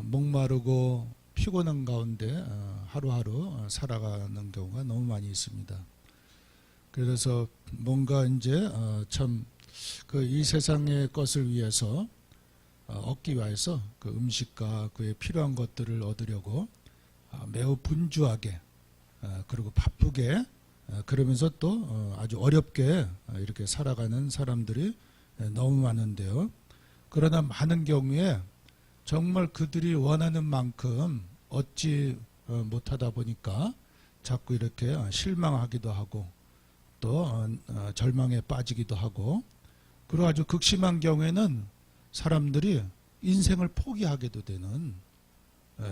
목마르고 피곤한 가운데 하루하루 살아가는 경우가 너무 많이 있습니다. 그래서 뭔가 이제 참 그 이 세상의 것을 위해서 얻기 위해서 그 음식과 그에 필요한 것들을 얻으려고 매우 분주하게 그리고 바쁘게 그러면서 또 아주 어렵게 이렇게 살아가는 사람들이 너무 많은데요. 그러나 많은 경우에 정말 그들이 원하는 만큼 얻지 못하다 보니까 자꾸 이렇게 실망하기도 하고 또 절망에 빠지기도 하고, 그리고 아주 극심한 경우에는 사람들이 인생을 포기하게도 되는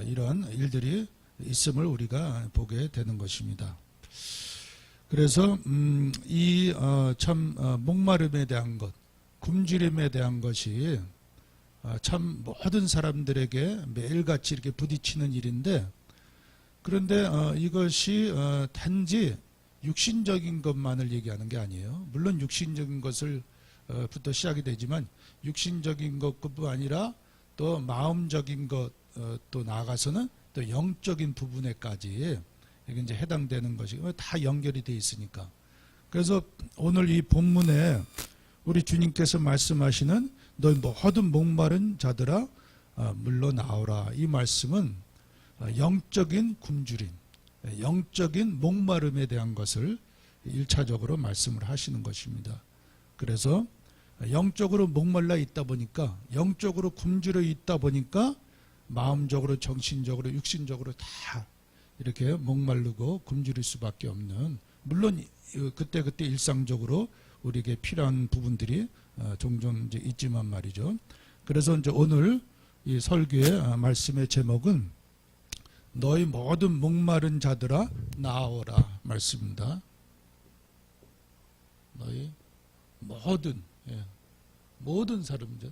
이런 일들이 있음을 우리가 보게 되는 것입니다. 그래서 이 참 목마름에 대한 것, 굶주림에 대한 것이 참 모든 사람들에게 매일같이 이렇게 부딪히는 일인데, 그런데 이것이 단지 육신적인 것만을 얘기하는 게 아니에요. 물론 육신적인 것을 부터 시작이 되지만 육신적인 것뿐 아니라 또 마음적인 것, 또 나아가서는 또 영적인 부분에까지 이게 이제 해당되는 것이 다 연결이 돼 있으니까. 그래서 오늘 이 본문에 우리 주님께서 말씀하시는 너희 모든 목마른 자들아 물러나오라, 이 말씀은 영적인 굶주림, 영적인 목마름에 대한 것을 1차적으로 말씀을 하시는 것입니다. 그래서 영적으로 목말라 있다 보니까, 영적으로 굶주려 있다 보니까 마음적으로, 정신적으로, 육신적으로 다 이렇게 목마르고 굶주릴 수밖에 없는, 물론 그때그때 일상적으로 우리에게 필요한 부분들이 종종 이제 있지만 말이죠. 그래서 이제 오늘 이 설교의 말씀의 제목은 너희 모든 목마른 자들아 나오라 말씀입니다. 너희 모든 사람들,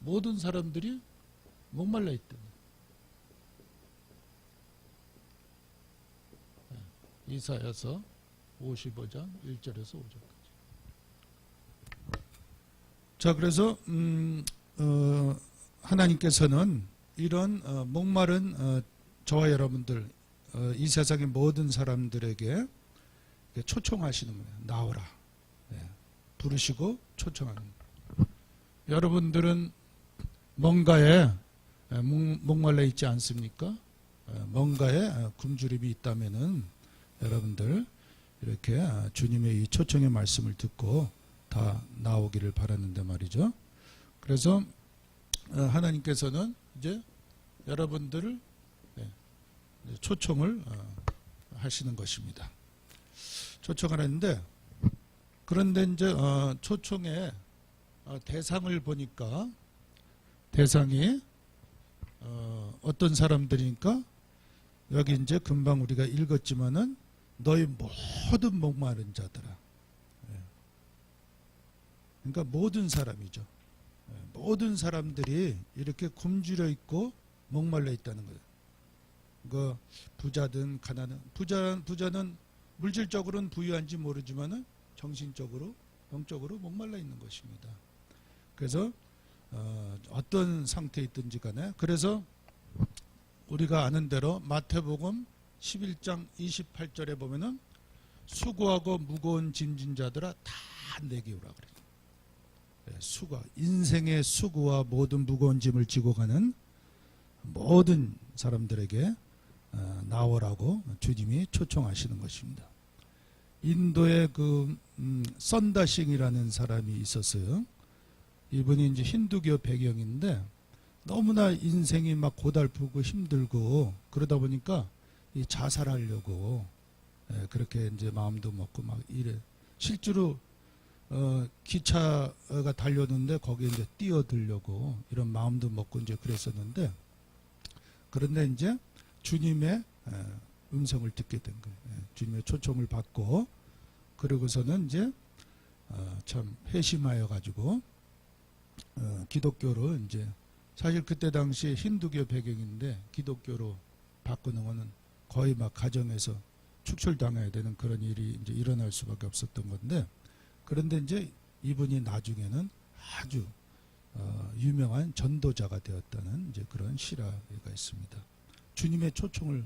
모든 사람들이 목말라 있다. 이사야서 55장 1절에서 5절까지. 자, 그래서 하나님께서는 이런 목마른 저와 여러분들, 이 세상의 모든 사람들에게 초청하시는 거예요. 나오라. 부르시고 초청하는 거예요. 여러분들은 뭔가에 목말라 있지 않습니까? 뭔가에 굶주림이 있다면은 여러분들 이렇게 주님의 이 초청의 말씀을 듣고 다 나오기를 바라는데 말이죠. 그래서 하나님께서는 이제 여러분들을 초청을 하시는 것입니다. 초청을 했는데, 그런데 이제 초청의 대상을 보니까 대상이 어떤 사람들이니까, 여기 이제 금방 우리가 읽었지만은 너희 모든 목마른 자들아. 그러니까 모든 사람이죠. 모든 사람들이 이렇게 굶주려 있고 목말라 있다는 거예요. 그 부자든 가난한, 부자는 물질적으로는 부유한지 모르지만은 정신적으로, 영적으로 목말라 있는 것입니다. 그래서 어떤 상태에 있든지 간에, 그래서 우리가 아는 대로 마태복음 11장 28절에 보면은 수고하고 무거운 짐진 자들아 다 내게 오라 그래요. 수고, 인생의 수고와 모든 무거운 짐을 지고 가는 모든 사람들에게 나오라고 주님이 초청하시는 것입니다. 인도에 그 선다싱이라는 사람이 있었어요. 이분이 이제 힌두교 배경인데 너무나 인생이 막 고달프고 힘들고 그러다 보니까 이 자살하려고 그렇게 이제 마음도 먹고 막 이래. 실제로 기차가 달렸는데 거기에 이제 뛰어들려고 이런 마음도 먹고 이제 그랬었는데, 그런데 이제 주님의 음성을 듣게 된 거예요. 주님의 초청을 받고, 그러고서는 이제 참 회심하여 가지고 기독교로, 이제 사실 그때 당시에 힌두교 배경인데 기독교로 바꾸는 거는 거의 막 가정에서 축출당해야 되는 그런 일이 이제 일어날 수밖에 없었던 건데, 그런데 이제 이분이 나중에는 아주 유명한 전도자가 되었다는 이제 그런 실화가 있습니다. 주님의 초청을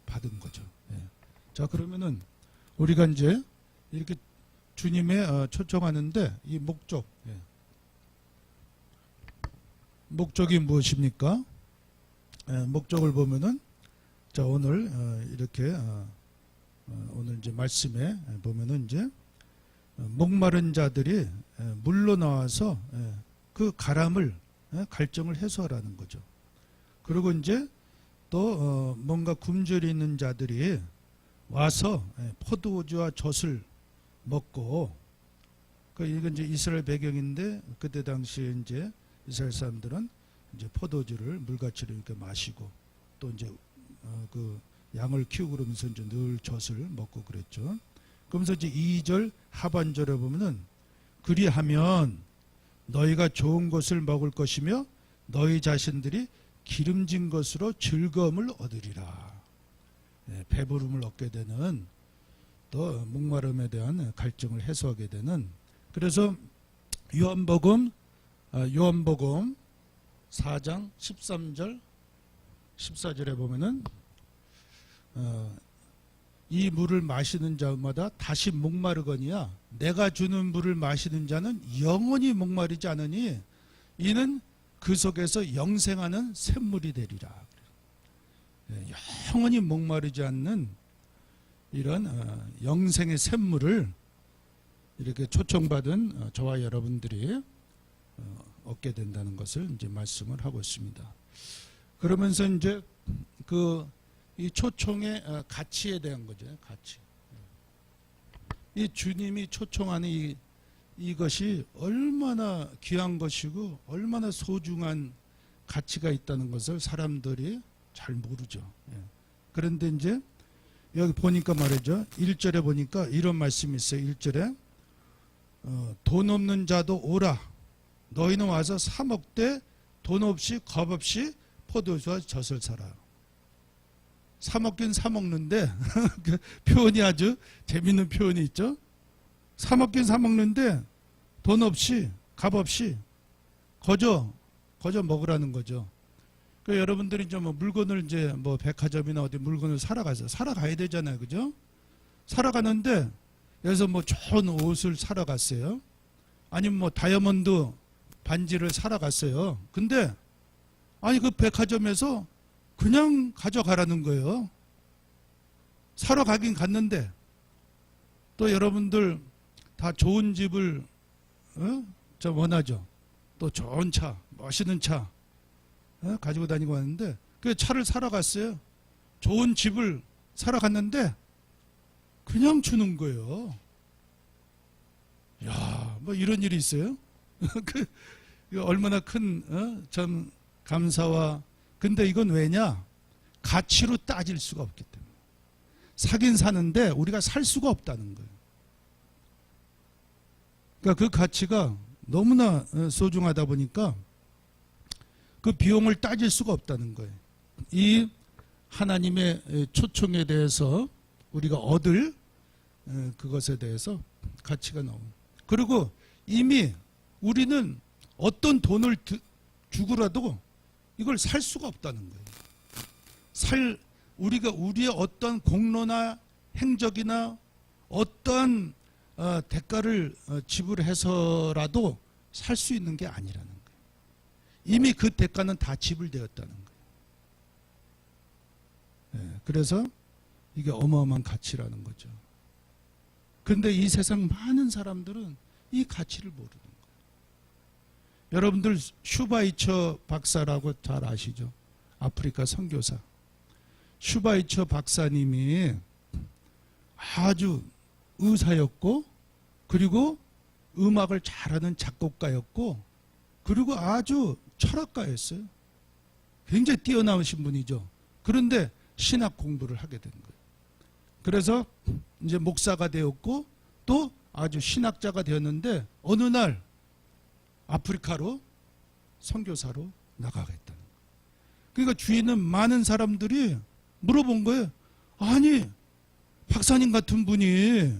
받은 거죠. 예. 자, 그러면은 우리가 이제 이렇게 주님의 초청하는데 이 목적, 예. 목적이 무엇입니까? 예, 목적을 보면은 자, 오늘 이렇게 오늘 이제 말씀에 보면은 이제 목마른 자들이 물로 나와서 그 가람을 갈증을 해소하라는 거죠. 그리고 이제 또 뭔가 굶주려 있는 자들이 와서 포도주와 젖을 먹고 이건 이제 이스라엘 배경인데 그때 당시에 이제 이스라엘 사람들은 이제 포도주를 물같이 이렇게 마시고 또 이제 그 양을 키우고 그러면서 이제 늘 젖을 먹고 그랬죠. 그러면서 이제 2절 하반절에 보면은 그리하면 너희가 좋은 것을 먹을 것이며 너희 자신들이 기름진 것으로 즐거움을 얻으리라. 예, 배부름을 얻게 되는 또 목마름에 대한 갈증을 해소하게 되는 그래서 요한복음 4장 13절 14절에 보면은 이 물을 마시는 자마다 다시 목마르거니와 내가 주는 물을 마시는 자는 영원히 목마르지 않으니 이는 그 속에서 영생하는 샘물이 되리라. 영원히 목마르지 않는 이런 영생의 샘물을 이렇게 초청받은 저와 여러분들이 얻게 된다는 것을 이제 말씀을 하고 있습니다. 그러면서 이제 이 초청의 가치에 대한 거죠. 가치. 이 주님이 초청하는 이것이 얼마나 귀한 것이고 얼마나 소중한 가치가 있다는 것을 사람들이 잘 모르죠. 그런데 이제 여기 보니까 말이죠. 1절에 보니까 이런 말씀이 있어요. 1절에 돈 없는 자도 오라. 너희는 와서 사 먹되 돈 없이 겁 없이 포도주와 젖을 사라. 사 먹긴 사 먹는데 그 표현이 아주 재밌는 표현이 있죠. 사 먹긴 사 먹는데 돈 없이 값 없이 거저 먹으라는 거죠. 그 여러분들이 이제 뭐 물건을 이제 뭐 백화점이나 어디 물건을 사러 가야 되잖아요, 그죠? 사러 가는데 여기서 뭐 좋은 옷을 사러 갔어요. 아니면 뭐 다이아몬드 반지를 사러 갔어요. 근데 아니 그 백화점에서 그냥 가져가라는 거예요. 사러 가긴 갔는데 또 여러분들 다 좋은 집을 저 원하죠. 또 좋은 차, 멋있는 차 가지고 다니고 왔는데 그 차를 사러 갔어요. 좋은 집을 사러 갔는데 그냥 주는 거예요. 야, 뭐 이런 일이 있어요? 그 얼마나 큰 참 감사와 근데 이건 왜냐? 가치로 따질 수가 없기 때문에. 사긴 사는데 우리가 살 수가 없다는 거예요. 그러니까 그 가치가 너무나 소중하다 보니까 그 비용을 따질 수가 없다는 거예요. 이 하나님의 초청에 대해서 우리가 얻을 그것에 대해서 가치가 너무. 그리고 이미 우리는 어떤 돈을 주고라도 이걸 살 수가 없다는 거예요. 우리가 우리의 어떤 공로나 행적이나 어떤 대가를 지불해서라도 살 수 있는 게 아니라는 거예요. 이미 그 대가는 다 지불되었다는 거예요. 그래서 이게 어마어마한 가치라는 거죠. 그런데 이 세상 많은 사람들은 이 가치를 모르는 거예요. 여러분들 슈바이처 박사라고 잘 아시죠? 아프리카 선교사. 슈바이처 박사님이 아주 의사였고 그리고 음악을 잘하는 작곡가였고 그리고 아주 철학가였어요. 굉장히 뛰어나신 분이죠. 그런데 신학 공부를 하게 된 거예요. 그래서 이제 목사가 되었고 또 아주 신학자가 되었는데 어느 날 아프리카로 선교사로 나가겠다는 거예요. 그러니까 주위에 있는 많은 사람들이 물어본 거예요. 아니 박사님 같은 분이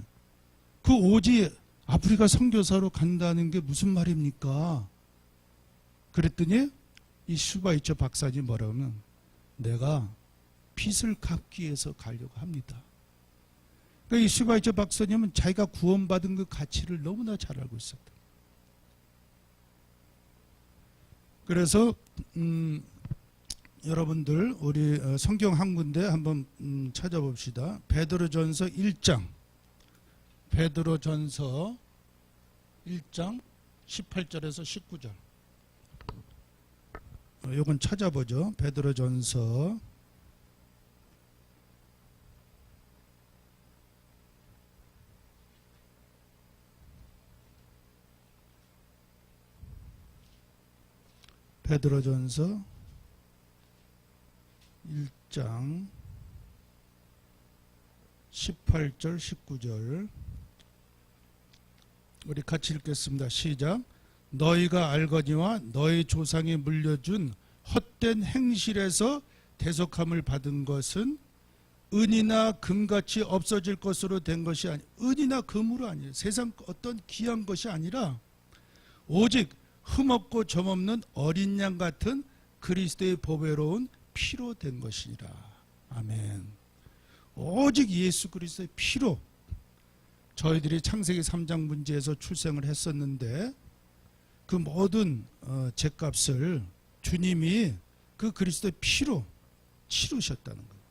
그 오지 아프리카 선교사로 간다는 게 무슨 말입니까? 그랬더니 이 슈바이처 박사님 뭐라 하면 내가 빚을 갚기 위해서 가려고 합니다. 그러니까 이 슈바이처 박사님은 자기가 구원받은 그 가치를 너무나 잘 알고 있었다. 그래서 여러분들 우리 성경 한 군데 한번 찾아봅시다. 베드로전서 1장 18절에서 19절. 요건 찾아보죠. 베드로전서 1장 18절 19절 우리 같이 읽겠습니다. 시작. 너희가 알거니와 너희 조상이 물려준 헛된 행실에서 대속함을 받은 것은 은이나 금같이 없어질 것으로 된 것이 아니, 은이나 금으로 아니에요. 세상 어떤 귀한 것이 아니라 오직 흠없고 점없는 어린 양 같은 그리스도의 보배로운 피로 된 것이니라. 아멘. 오직 예수 그리스도의 피로. 저희들이 창세기 3장 문제에서 출생을 했었는데 그 모든 죗값을 주님이 그 그리스도의 피로 치르셨다는 거예요.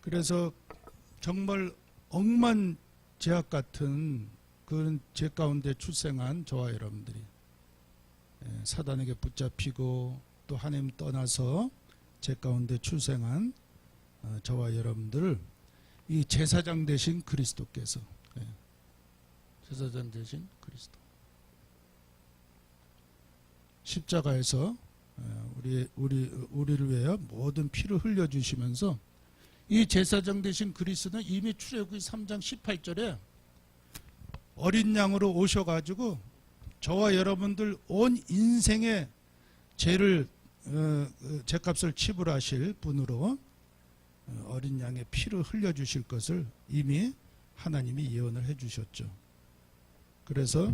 그래서 정말 억만 죄악 같은 그런 죄 가운데 출생한 저와 여러분들이 사단에게 붙잡히고 또 하나님 떠나서 죄 가운데 출생한 저와 여러분들을 이 제사장 되신 그리스도께서, 제사장 되신 그리스도 십자가에서 우리를 위하여 모든 피를 흘려주시면서 이 제사장 되신 그리스도는 이미 출애굽기 3장 18절에 어린 양으로 오셔가지고 저와 여러분들 온 인생의 죄를 죄값을 치불하실 분으로 어린 양의 피를 흘려주실 것을 이미 하나님이 예언을 해주셨죠. 그래서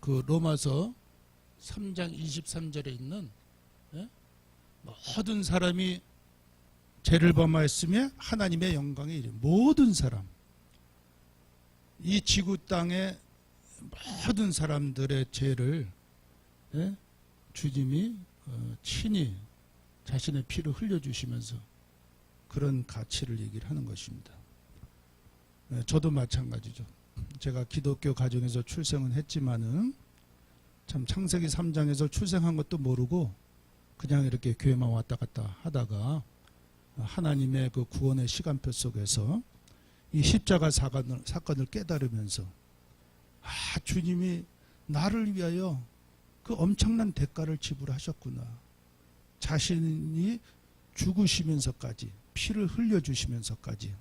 그 로마서 3장 23절에 있는 모든 사람이 죄를 범하였으며 하나님의 영광에 이르 모든 사람, 이 지구 땅의 모든 사람들의 죄를 주님이 친히 자신의 피를 흘려주시면서 그런 가치를 얘기를 하는 것입니다. 저도 마찬가지죠. 제가 기독교 가정에서 출생은 했지만은 참 창세기 3장에서 출생한 것도 모르고 그냥 이렇게 교회만 왔다 갔다 하다가 하나님의 그 구원의 시간표 속에서 이 십자가 사건을 깨달으면서 주님이 나를 위하여 그 엄청난 대가를 지불하셨구나. 자신이 죽으시면서까지 피를 흘려주시면서까지.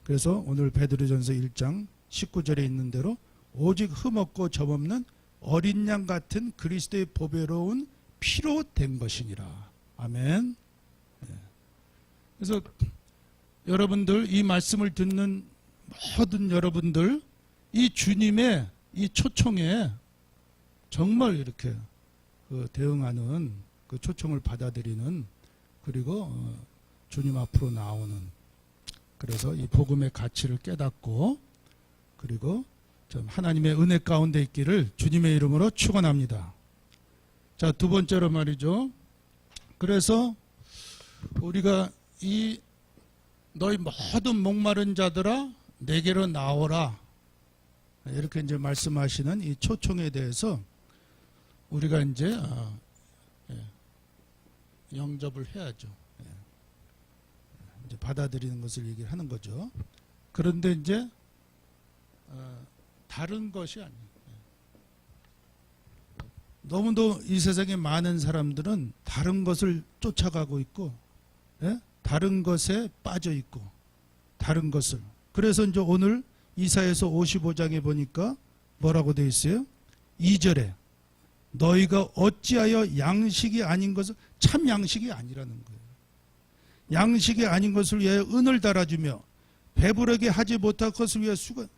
그래서 오늘 베드로전서 1장 19절에 있는 대로 오직 흠없고 점없는 어린 양 같은 그리스도의 보배로운 피로 된 것이니라. 아멘. 그래서 여러분들 이 말씀을 듣는 모든 여러분들 이 주님의 이 초청에 정말 이렇게 대응하는 그 초청을 받아들이는 그리고 주님 앞으로 나오는 그래서 이 복음의 가치를 깨닫고 그리고 좀 하나님의 은혜 가운데 있기를 주님의 이름으로 축원합니다. 자, 두 번째로 말이죠. 그래서 우리가 이 너희 모든 목마른 자들아 내게로 나오라 이렇게 이제 말씀하시는 이 초청에 대해서 우리가 이제 영접을 해야죠. 이제 받아들이는 것을 얘기를 하는 거죠. 그런데 이제 다른 것이 아니에요. 너무도 이 세상에 많은 사람들은 다른 것을 쫓아가고 있고, 다른 것에 빠져 있고, 다른 것을. 그래서 이제 오늘 이사야서 55장에 보니까 뭐라고 되어 있어요? 2절에 너희가 어찌하여 양식이 아닌 것을 참 양식이 아니라는 거예요. 양식이 아닌 것을 위하여 은을 달아주며 배부르게 하지 못할 것을 위하여 수건.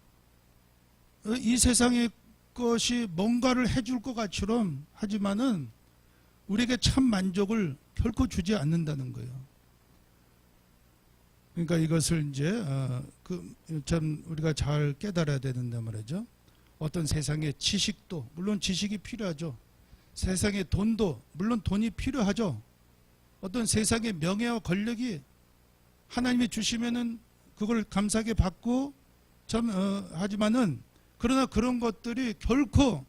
이 세상에 그것이 뭔가를 해줄 것 같처럼 하지만은 우리에게 참 만족을 결코 주지 않는다는 거예요. 그러니까 이것을 이제 참 우리가 잘 깨달아야 되는데 말이죠. 어떤 세상의 지식도 물론 지식이 필요하죠. 세상의 돈도 물론 돈이 필요하죠. 어떤 세상의 명예와 권력이 하나님이 주시면은 그걸 감사하게 받고 참 하지만은 그러나 그런 것들이 결코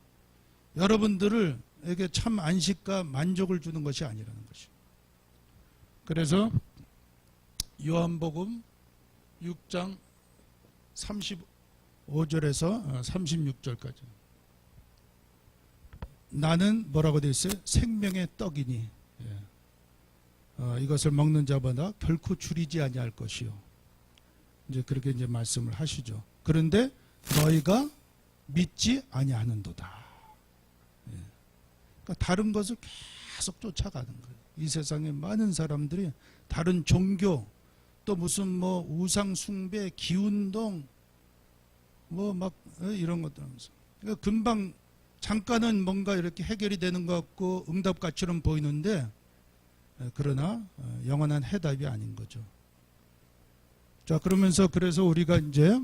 여러분들에게 참 안식과 만족을 주는 것이 아니라는 것이죠. 그래서 요한복음 6장 35절에서 36절까지 나는 뭐라고 되어 있어요? 생명의 떡이니 이것을 먹는 자마다 결코 줄이지 아니할 것이요. 이제 그렇게 이제 말씀을 하시죠. 그런데 너희가 믿지 아니하는도다. 그러니까 다른 것을 계속 쫓아가는 거예요. 이 세상에 많은 사람들이 다른 종교 또 무슨 뭐 우상 숭배, 기운동 뭐 막 이런 것들 하면서 그러니까 금방 잠깐은 뭔가 이렇게 해결이 되는 것 같고 응답같이는 보이는데 그러나 영원한 해답이 아닌 거죠. 자, 그러면서 그래서 우리가 이제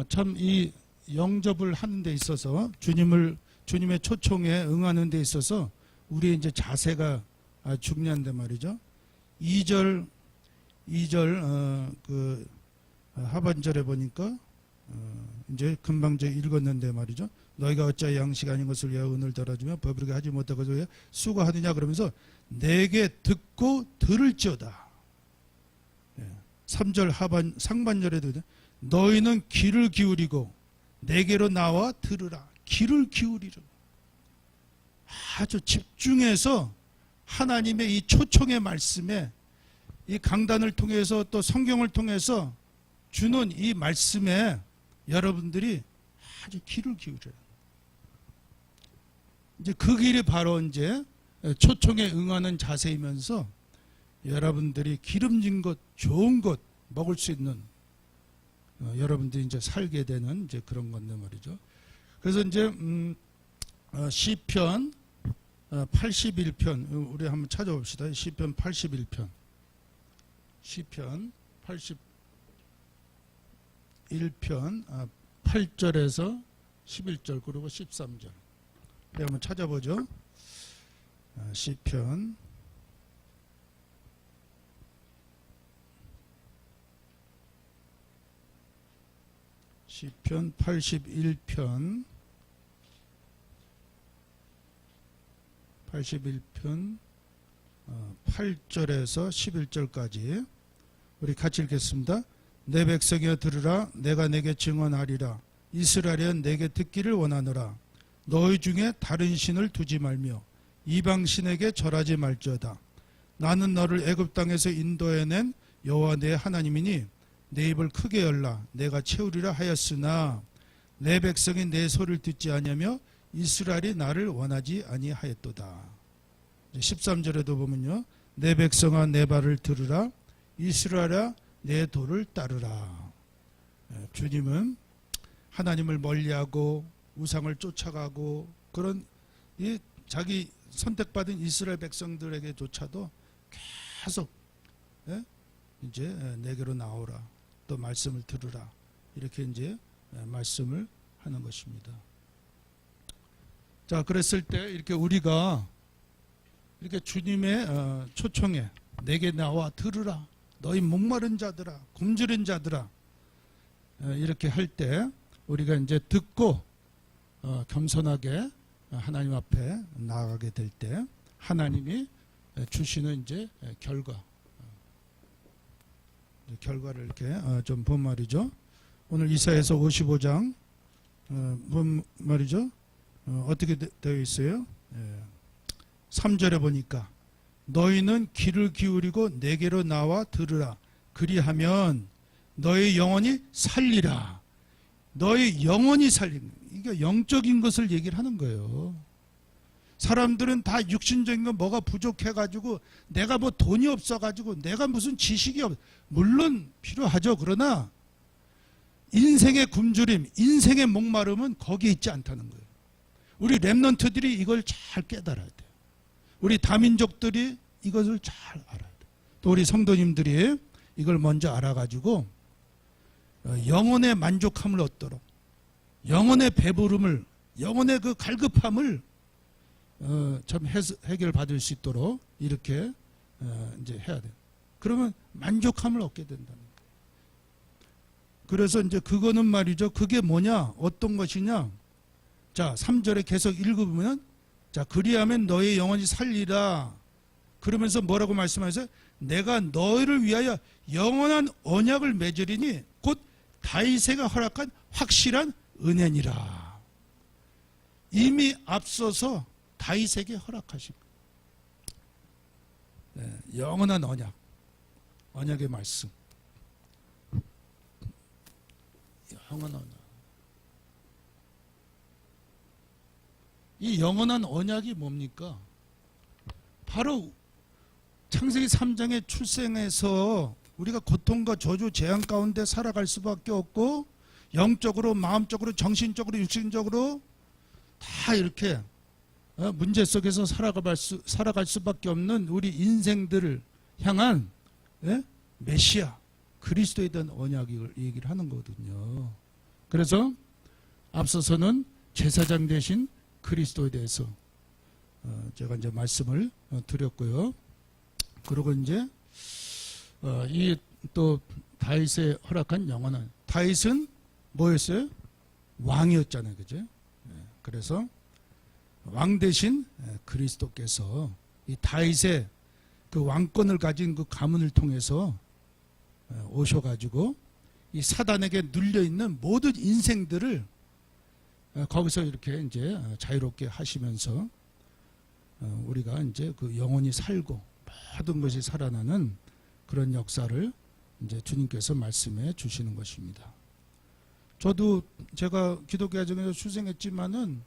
참 이 영접을 하는 데 있어서 주님의 초청에 응하는 데 있어서 우리의 이제 자세가 중요한데 말이죠. 2절 그 하반절에 보니까 이제 금방 이제 읽었는데 말이죠. 너희가 어찌하여 양식 아닌 것을 위하여 은을 덜어주며 법이르게 하지 못하고 왜 수고하느냐 그러면서 내게 듣고 들을지어다. 3절 상반절에도 너희는 귀를 기울이고 내게로 나와 들으라. 귀를 기울이라. 아주 집중해서 하나님의 이 초청의 말씀에 이 강단을 통해서 또 성경을 통해서 주는 이 말씀에 여러분들이 아주 귀를 기울여요. 이제 그 길이 바로 이제 초청에 응하는 자세이면서 여러분들이 기름진 것, 좋은 것 먹을 수 있는 여러분들이 이제 살게 되는 이제 그런 건데 말이죠. 그래서 이제 시편 81편 우리 한번 찾아봅시다. 시편 81편. 시편 81편 8절에서 11절 그리고 13절. 우리 한번 찾아보죠. 시편 81편 8절에서 11절까지 우리 같이 읽겠습니다. 내 백성이여 들으라. 내가 내게 증언하리라. 이스라엘이여 내게 듣기를 원하노라. 너희 중에 다른 신을 두지 말며 이방 신에게 절하지 말지어다. 나는 너를 애굽 땅에서 인도해낸 여호와 내 하나님이니 내 입을 크게 열라. 내가 채우리라 하였으나 내 백성이 내 소리를 듣지 아니하며 이스라엘이 나를 원하지 아니하였도다. 13절에도 보면요. 내 백성아 내 말을 들으라. 이스라엘아 내 도를 따르라. 주님은 하나님을 멀리하고 우상을 쫓아가고 그런 이 자기 선택받은 이스라엘 백성들에게조차도 계속 이제 내게로 나오라. 또 말씀을 들으라. 이렇게 이제 말씀을 하는 것입니다. 자, 그랬을 때 이렇게 우리가 이렇게 주님의 초청에 내게 나와 들으라. 너희 목마른 자들아, 굶주린 자들아. 이렇게 할 때 우리가 이제 듣고 겸손하게 하나님 앞에 나아가게 될 때 하나님이 주시는 이제 결과를 이렇게 좀 본 말이죠. 오늘 이사야서 55장 본 말이죠. 어떻게 되어 있어요? 3절에 보니까 너희는 귀를 기울이고 내게로 나와 들으라. 그리하면 너희 영혼이 살리라. 너희 영혼이 살리는 이게 영적인 것을 얘기를 하는 거예요. 사람들은 다 육신적인 거 뭐가 부족해가지고 내가 뭐 돈이 없어가지고 내가 무슨 지식이 물론 필요하죠. 그러나 인생의 굶주림, 인생의 목마름은 거기에 있지 않다는 거예요. 우리 렘넌트들이 이걸 잘 깨달아야 돼요. 우리 다민족들이 이것을 잘 알아야 돼요. 또 우리 성도님들이 이걸 먼저 알아가지고 영혼의 만족함을 얻도록, 영혼의 배부름을, 영혼의 그 갈급함을 참 해결받을 수 있도록 이렇게 이제 해야 돼요. 그러면 만족함을 얻게 된다는 거예요. 그래서 이제 그거는 말이죠. 그게 뭐냐? 어떤 것이냐? 자, 3절에 계속 읽어보면, 자, 그리하면 너의 영혼이 살리라. 그러면서 뭐라고 말씀하세요? 내가 너희를 위하여 영원한 언약을 맺으리니 곧 다윗에게 허락한 확실한 은혜니라. 이미 앞서서 다윗에게 허락하신 거예요. 네, 영원한 언약, 언약의 말씀. 영원한 언약. 이 영원한 언약이 뭡니까? 바로 창세기 3장의 출생에서 우리가 고통과 저주 재앙 가운데 살아갈 수밖에 없고, 영적으로, 마음적으로, 정신적으로, 육신적으로 다 이렇게 문제 속에서 살아갈 수밖에 없는 우리 인생들을 향한 메시아 그리스도에 대한 언약을 얘기를 하는 거거든요. 그래서 앞서서는 제사장 대신 그리스도에 대해서 제가 이제 말씀을 드렸고요. 그리고 이제 이 또 다윗에 허락한 영원한, 다윗은 뭐였어요? 왕이었잖아요, 그죠? 그래서 왕 대신 그리스도께서 이 다윗의 그 왕권을 가진 그 가문을 통해서 오셔가지고 이 사단에게 눌려 있는 모든 인생들을 거기서 이렇게 이제 자유롭게 하시면서 우리가 이제 그 영혼이 살고 모든 것이 살아나는 그런 역사를 이제 주님께서 말씀해 주시는 것입니다. 저도 제가 기독교 가정에서 출생했지만은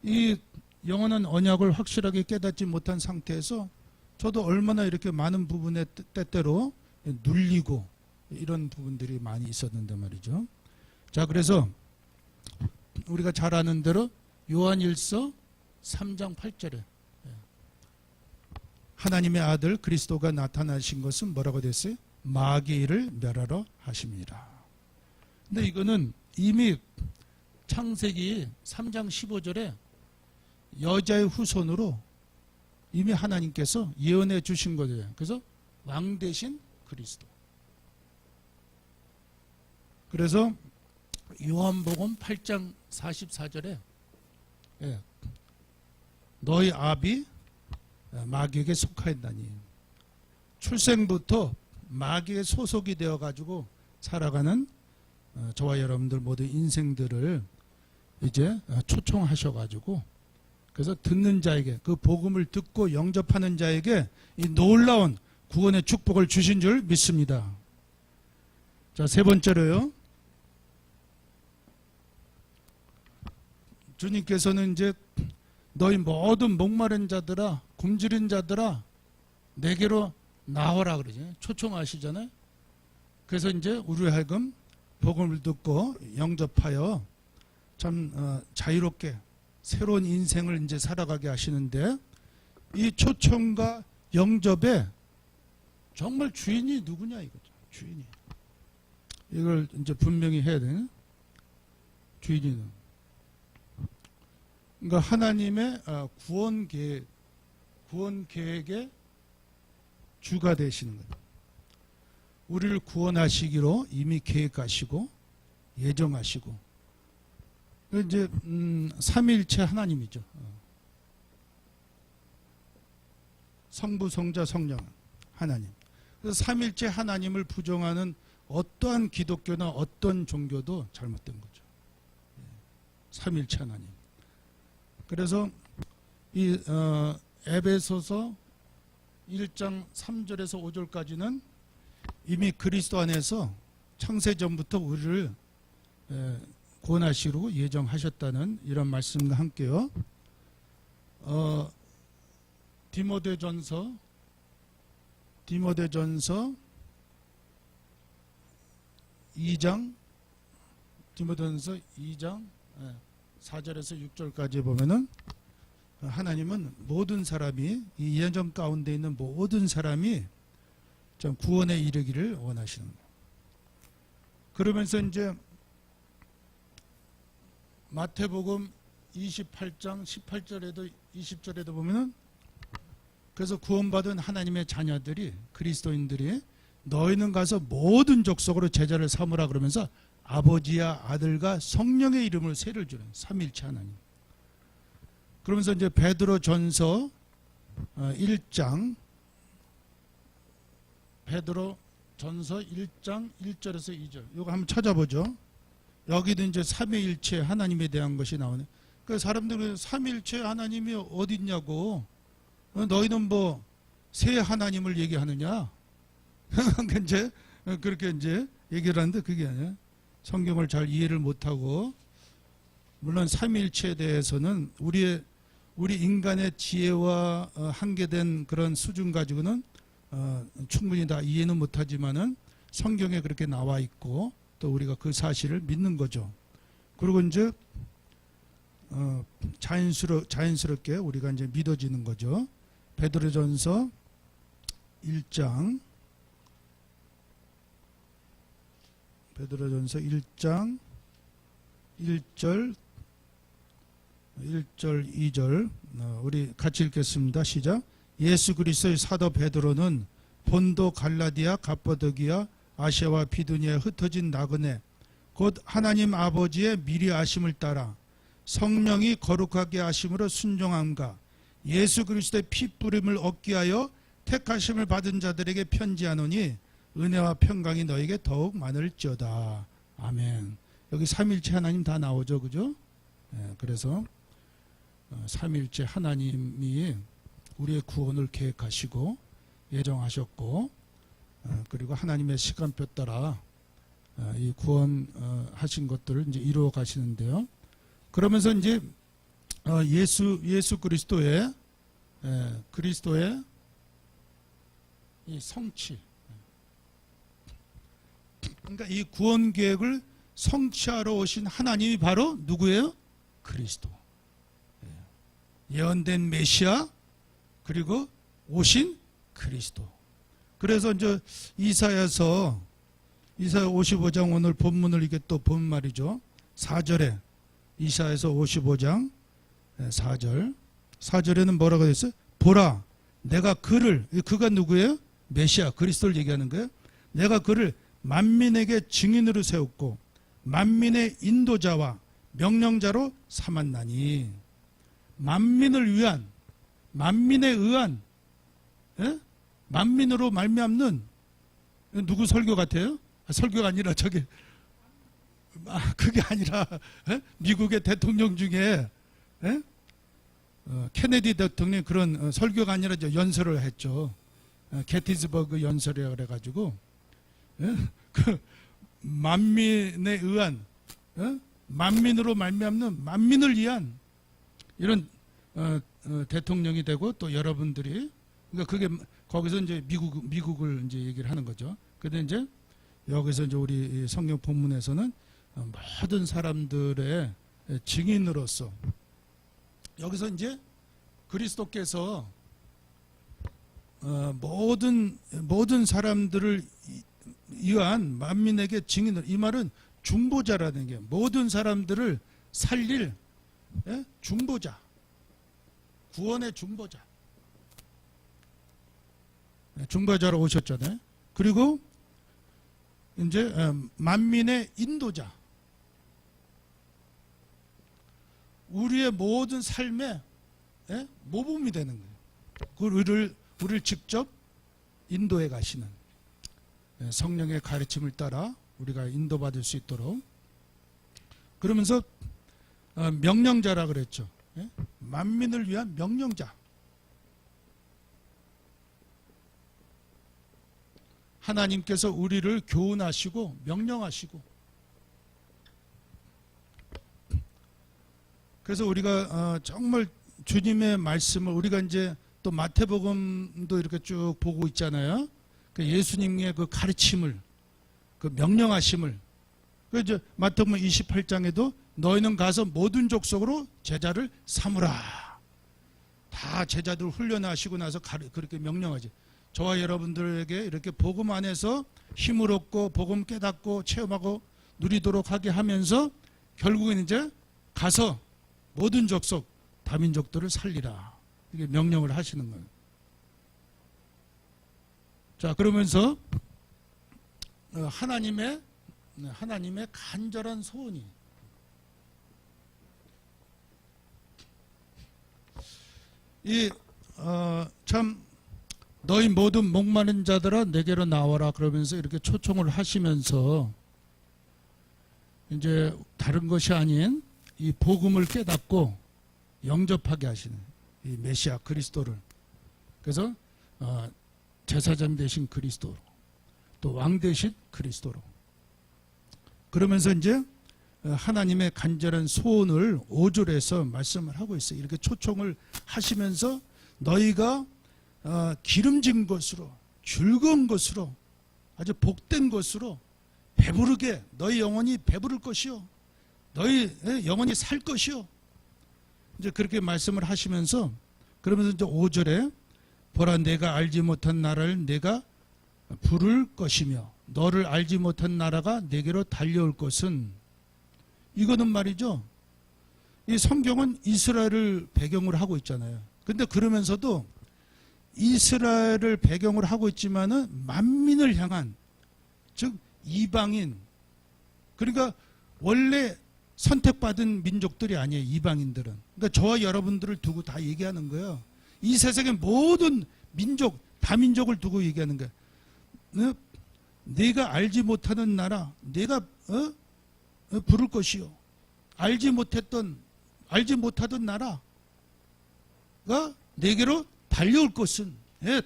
이 영원한 언약을 확실하게 깨닫지 못한 상태에서 저도 얼마나 이렇게 많은 부분에 때때로 눌리고 이런 부분들이 많이 있었는데 말이죠. 자, 그래서 우리가 잘 아는 대로 요한일서 3장 8절에 하나님의 아들 그리스도가 나타나신 것은 뭐라고 됐어요? 마귀를 멸하러 하심이라. 근데 이거는 이미 창세기 3장 15절에 여자의 후손으로 이미 하나님께서 예언해 주신 거예요. 그래서 왕 대신 그리스도. 그래서 요한복음 8장 44절에 너희 아비 마귀에게 속하였나니, 출생부터 마귀의 소속이 되어가지고 살아가는 저와 여러분들 모두 인생들을 이제 초청하셔가지고, 그래서 듣는 자에게, 그 복음을 듣고 영접하는 자에게 이 놀라운 구원의 축복을 주신 줄 믿습니다. 자, 세 번째로요, 주님께서는 이제 너희 모든 목마른 자들아, 굶주린 자들아, 내게로 나오라 그러죠. 초청하시잖아요. 그래서 이제 우리 하여금 복음을 듣고 영접하여 참 자유롭게 새로운 인생을 이제 살아가게 하시는데, 이 초청과 영접에 정말 주인이 누구냐 이거죠. 주인이. 이걸 이제 분명히 해야 되는 주인이는. 그러니까 하나님의 구원 계획의 주가 되시는 거예요. 우리를 구원하시기로 이미 계획하시고 예정하시고, 이제 삼위일체 하나님이죠. 성부, 성자, 성령 하나님. 그래서 삼위일체 하나님을 부정하는 어떠한 기독교나 어떤 종교도 잘못된 거죠. 삼위일체 하나님. 그래서 이 에베소서 1장 3절에서 5절까지는 이미 그리스도 안에서 창세전부터 우리를 구원하시려고 예정하셨다는 이런 말씀과 함께요. 디모데전서 2장 디모데전서 2장 4절에서 6절까지 보면은 하나님은 모든 사람이 이 예정 가운데 있는 모든 사람이 좀 구원에 이르기를 원하시는 거예요. 그러면서 이제 마태복음 28장 18절에도 20절에도 보면은 그래서 구원받은 하나님의 자녀들이 그리스도인들이 너희는 가서 모든 족속으로 제자를 삼으라 그러면서 아버지와 아들과 성령의 이름을 세를 주는 삼위일체 하나님. 그러면서 이제 베드로전서 1장 베드로전서 1장 1절에서 2절 이거 한번 찾아보죠. 여기도 이제 삼위일체 하나님에 대한 것이 나오네. 그 사람들은 삼위일체 하나님이 어디 있냐고 너희는 뭐 세 하나님을 얘기하느냐? 이제 그렇게 이제 얘기를 하는데 그게 아니야. 성경을 잘 이해를 못하고 물론 삼위일체에 대해서는 우리 인간의 지혜와 한계된 그런 수준 가지고는 충분히 다 이해는 못하지만은 성경에 그렇게 나와 있고 또 우리가 그 사실을 믿는 거죠. 그리고 이제 자연스럽게 우리가 이제 믿어지는 거죠. 베드로전서 1장 1절 2절 우리 같이 읽겠습니다. 시작. 예수 그리스도의 사도 베드로는 본도 갈라디아 갑바도기아 아시아와 비두니아에 흩어진 나그네 곧 하나님 아버지의 미리 아심을 따라 성령이 거룩하게 하심으로 순종함과 예수 그리스도의 피 뿌림을 얻기 위하여 택하심을 받은 자들에게 편지하노니 은혜와 평강이 너에게 더욱 많을지어다. 아멘. 여기 삼일체 하나님 다 나오죠, 그죠? 그래서 삼일체 하나님이 우리의 구원을 계획하시고 예정하셨고 그리고 하나님의 시간표 따라 이 구원하신 것들을 이제 이루어 가시는데요. 그러면서 이제 예수 그리스도의 이 성취, 그러니까 이 구원 계획을 성취하러 오신 하나님이 바로 누구예요? 그리스도. 예언된 메시아 그리고 오신 그리스도. 그래서 이제 이사야 55장 오늘 본문을 이게 또 본 말이죠. 4절에 이사야서 55장 4절에는 뭐라고 했어요? 보라 내가 그가 누구예요? 메시아 그리스도를 얘기하는 거예요. 내가 그를 만민에게 증인으로 세웠고 만민의 인도자와 명령자로 삼았나니 만민을 위한 만민에 의한 만민으로 말미암는 누구 설교 같아요? 설교가 아니라 그게 아니라 미국의 대통령 중에 케네디 대통령이 그런 설교가 아니라 연설을 했죠. 게티즈버그 연설이라고 그래가지고 그 만민에 의한 만민으로 말미암는 만민을 위한 이런 대통령이 되고 또 여러분들이 그러니까 그게 거기서 이제 미국을 이제 얘기를 하는 거죠. 근데 이제 여기서 이제 우리 성경 본문에서는 모든 사람들의 증인으로서 여기서 이제 그리스도께서 모든 사람들을 위한 만민에게 증인을 이 말은 중보자라는 게 모든 사람들을 살릴 중보자 구원의 중보자로 오셨잖아요. 그리고 이제 만민의 인도자 우리의 모든 삶의 모범이 되는 거예요. 우리를 직접 인도해 가시는 성령의 가르침을 따라 우리가 인도받을 수 있도록 그러면서 명령자라 그랬죠. 만민을 위한 명령자 하나님께서 우리를 교훈하시고 명령하시고 그래서 우리가 정말 주님의 말씀을 우리가 이제 또 마태복음도 이렇게 쭉 보고 있잖아요. 그 예수님의 그 가르침을 그 명령하심을 그 이제 마태복음 28장에도 너희는 가서 모든 족속으로 제자를 삼으라. 다 제자들 훈련하시고 나서 그렇게 명령하지. 저와 여러분들에게 이렇게 복음 안에서 힘을 얻고 복음 깨닫고 체험하고 누리도록 하게 하면서 결국은 이제 가서 모든 족속 다민족들을 살리라. 이게 명령을 하시는 거예요. 자, 그러면서 하나님의 간절한 소원이 참 너희 모든 목마른 자들아 내게로 나와라 그러면서 이렇게 초청을 하시면서 이제 다른 것이 아닌 이 복음을 깨닫고 영접하게 하시는 이 메시아 그리스도를, 그래서 제사장 되신 그리스도로 또 왕 되신 그리스도로, 그러면서 이제 하나님의 간절한 소원을 5절에서 말씀을 하고 있어요. 이렇게 초청을 하시면서 너희가 기름진 것으로 즐거운 것으로 아주 복된 것으로 배부르게 너희 영혼이 배부를 것이요 너희 영혼이 살 것이요, 이제 그렇게 말씀을 하시면서 그러면서 이제 5절에 보라 내가 알지 못한 나라를 내가 부를 것이며 너를 알지 못한 나라가 내게로 달려올 것은, 이거는 말이죠. 이 성경은 이스라엘을 배경으로 하고 있잖아요. 근데 그러면서도 이스라엘을 배경으로 하고 있지만은 만민을 향한, 즉 이방인, 그러니까 원래 선택받은 민족들이 아니에요. 이방인들은. 그러니까 저와 여러분들을 두고 다 얘기하는 거예요. 이 세상의 모든 민족, 다민족을 두고 얘기하는 거예요. 내가 알지 못하는 나라, 내가 부를 것이요. 알지 못하던 나라가 내게로 달려올 것은,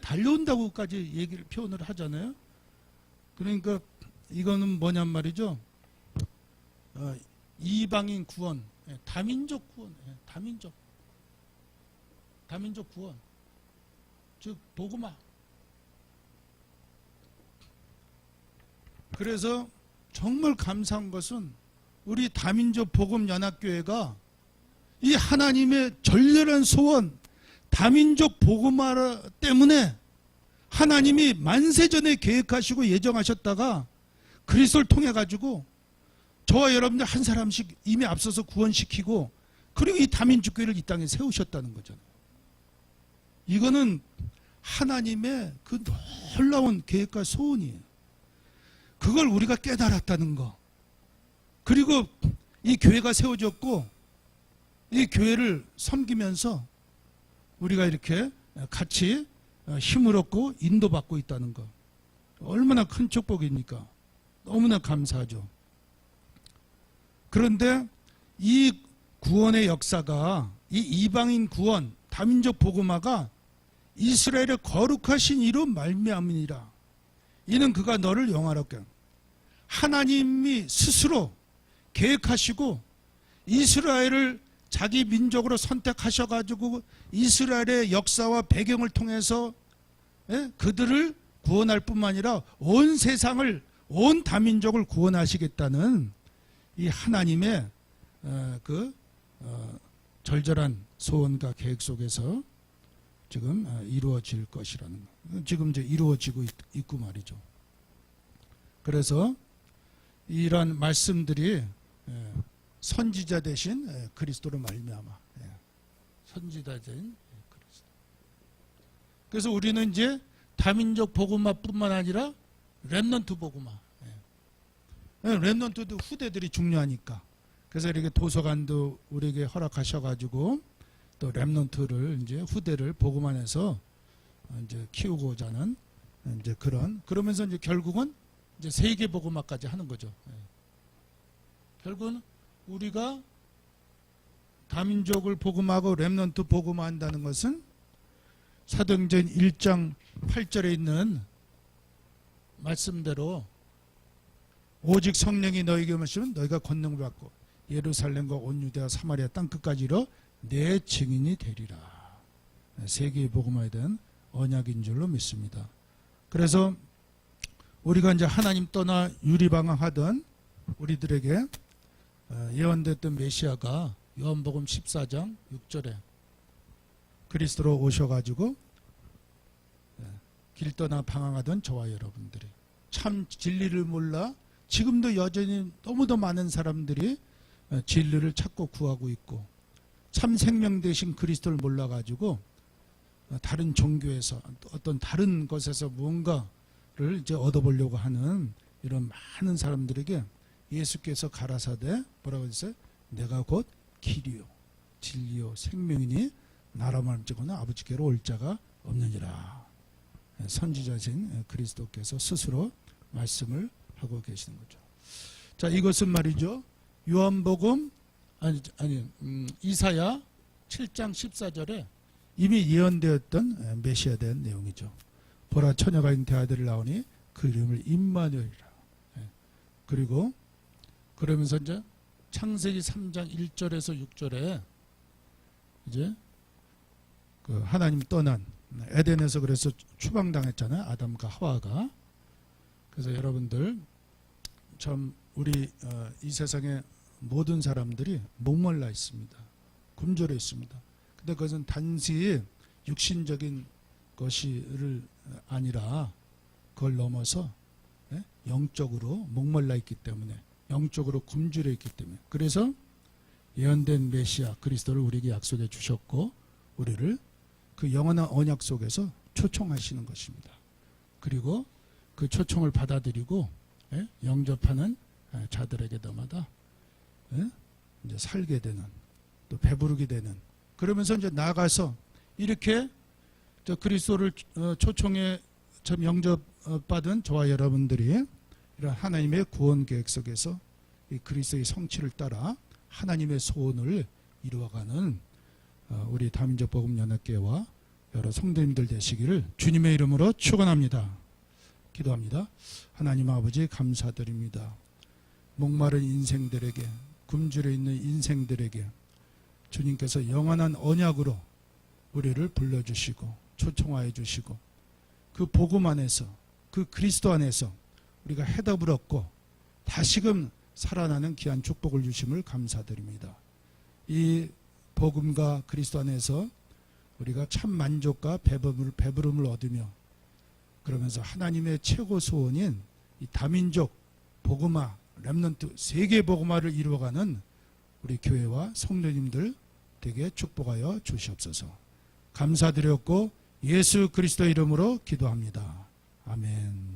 달려온다고까지 얘기를 표현을 하잖아요. 그러니까 이거는 뭐냔 말이죠. 이방인 구원, 다민족 구원, 다민족 구원, 즉 복음화. 그래서 정말 감사한 것은 우리 다민족 복음연합교회가 이 하나님의 절렬한 소원, 다민족 복음화 때문에 하나님이 만세전에 계획하시고 예정하셨다가 그리스도를 통해 가지고 저와 여러분들 한 사람씩 이미 앞서서 구원시키고, 그리고 이 다민족 교회를 이 땅에 세우셨다는 거잖아요. 이거는 하나님의 그 놀라운 계획과 소원이에요. 그걸 우리가 깨달았다는 거. 그리고 이 교회가 세워졌고 이 교회를 섬기면서 우리가 이렇게 같이 힘을 얻고 인도받고 있다는 거. 얼마나 큰 축복입니까? 너무나 감사하죠. 그런데 이 구원의 역사가, 이 이방인 구원, 다민족 복음화가 이스라엘의 거룩하신 이로 말미암으니라. 이는 그가 너를 영화롭게, 하나님이 스스로 계획하시고 이스라엘을 자기 민족으로 선택하셔가지고 이스라엘의 역사와 배경을 통해서 그들을 구원할 뿐만 아니라 온 세상을, 온 다민족을 구원하시겠다는 이 하나님의 절절한 소원과 계획 속에서 지금 이루어질 것이라는 거. 지금 이제 이루어지고 있고 말이죠. 그래서 이러한 말씀들이 선지자 대신 그리스도로 말미암아, 선지자 대신 그리스도. 그래서 우리는 이제 다민족 복음화뿐만 아니라 렘넌트 복음화. 렘넌트도 후대들이 중요하니까. 그래서 이렇게 도서관도 우리에게 허락하셔가지고 또 렘넌트를 이제 후대를 복음 안에서 이제 키우고자 하는 이제 그러면서 이제 결국은 이제 세계 복음화까지 하는 거죠. 결국은 우리가 다민족을 복음하고 렘넌트 복음화한다는 것은 사도행전 1장 8절에 있는 말씀대로 오직 성령이 너에게 오시면 너희가 권능을 받고 예루살렘과 온 유대와 사마리아 땅 끝까지 이르러 내 증인이 되리라. 세계의 복음화에 대한 언약인 줄로 믿습니다. 그래서 우리가 이제 하나님 떠나 유리방황하던 우리들에게 예언됐던 메시아가 요한복음 14장 6절에 그리스도로 오셔가지고 길 떠나 방황하던 저와 여러분들이 참 진리를 몰라 지금도 여전히 너무도 많은 사람들이 진리를 찾고 구하고 있고 참 생명 되신 그리스도를 몰라가지고 다른 종교에서 어떤 다른 것에서 무언가를 이제 얻어보려고 하는 이런 많은 사람들에게 예수께서 가라사대 뭐라고 했어요? 내가 곧 길이요 진리요 생명이니 나로 말미암아 아버지께로 올 자가 없느니라. 선지자신 그리스도께서 스스로 말씀을 하고 계시는 거죠. 자, 이것은 말이죠. 요한복음 이사야 7장 14절에 이미 예언되었던 메시아에 대한 내용이죠. 보라 처녀가 잉태 아들을 낳으니 그 이름을 임마누엘이라. 그리고 그러면서 이제 창세기 3장 1절에서 6절에 이제 그 하나님 떠난 에덴에서 그래서 추방당했잖아요. 아담과 하와가. 그래서 여러분들 참 우리 이 세상의 모든 사람들이 목말라 있습니다. 굶주려 있습니다. 근데 그것은 단지 육신적인 것이 아니라 그걸 넘어서 영적으로 목말라 있기 때문에 영적으로 굶주려 있기 때문에 그래서 예언된 메시아 그리스도를 우리에게 약속해 주셨고 우리를 그 영원한 언약 속에서 초청하시는 것입니다. 그리고 그 초청을 받아들이고 영접하는 자들에게마다 이제 살게 되는 또 배부르게 되는 그러면서 이제 나아가서 이렇게 그리스도를 초청해 영접받은 저와 여러분들이 이런 하나님의 구원 계획 속에서 이 그리스도의 성취를 따라 하나님의 소원을 이루어가는 우리 다민족 복음 연합교회와 여러 성도님들 되시기를 주님의 이름으로 축원합니다. 기도합니다. 하나님 아버지 감사드립니다. 목마른 인생들에게 굶주려 있는 인생들에게 주님께서 영원한 언약으로 우리를 불러주시고 초청하여 주시고 그 복음 안에서 그 그리스도 안에서 우리가 해답을 얻고 다시금 살아나는 귀한 축복을 주심을 감사드립니다. 이 복음과 그리스도 안에서 우리가 참 만족과 배부름을 얻으며 그러면서 하나님의 최고 소원인 이 다민족 복음화 렘넌트 세계 복음화를 이루어가는 우리 교회와 성도님들 되게 축복하여 주시옵소서. 감사드렸고 예수 그리스도 이름으로 기도합니다. 아멘.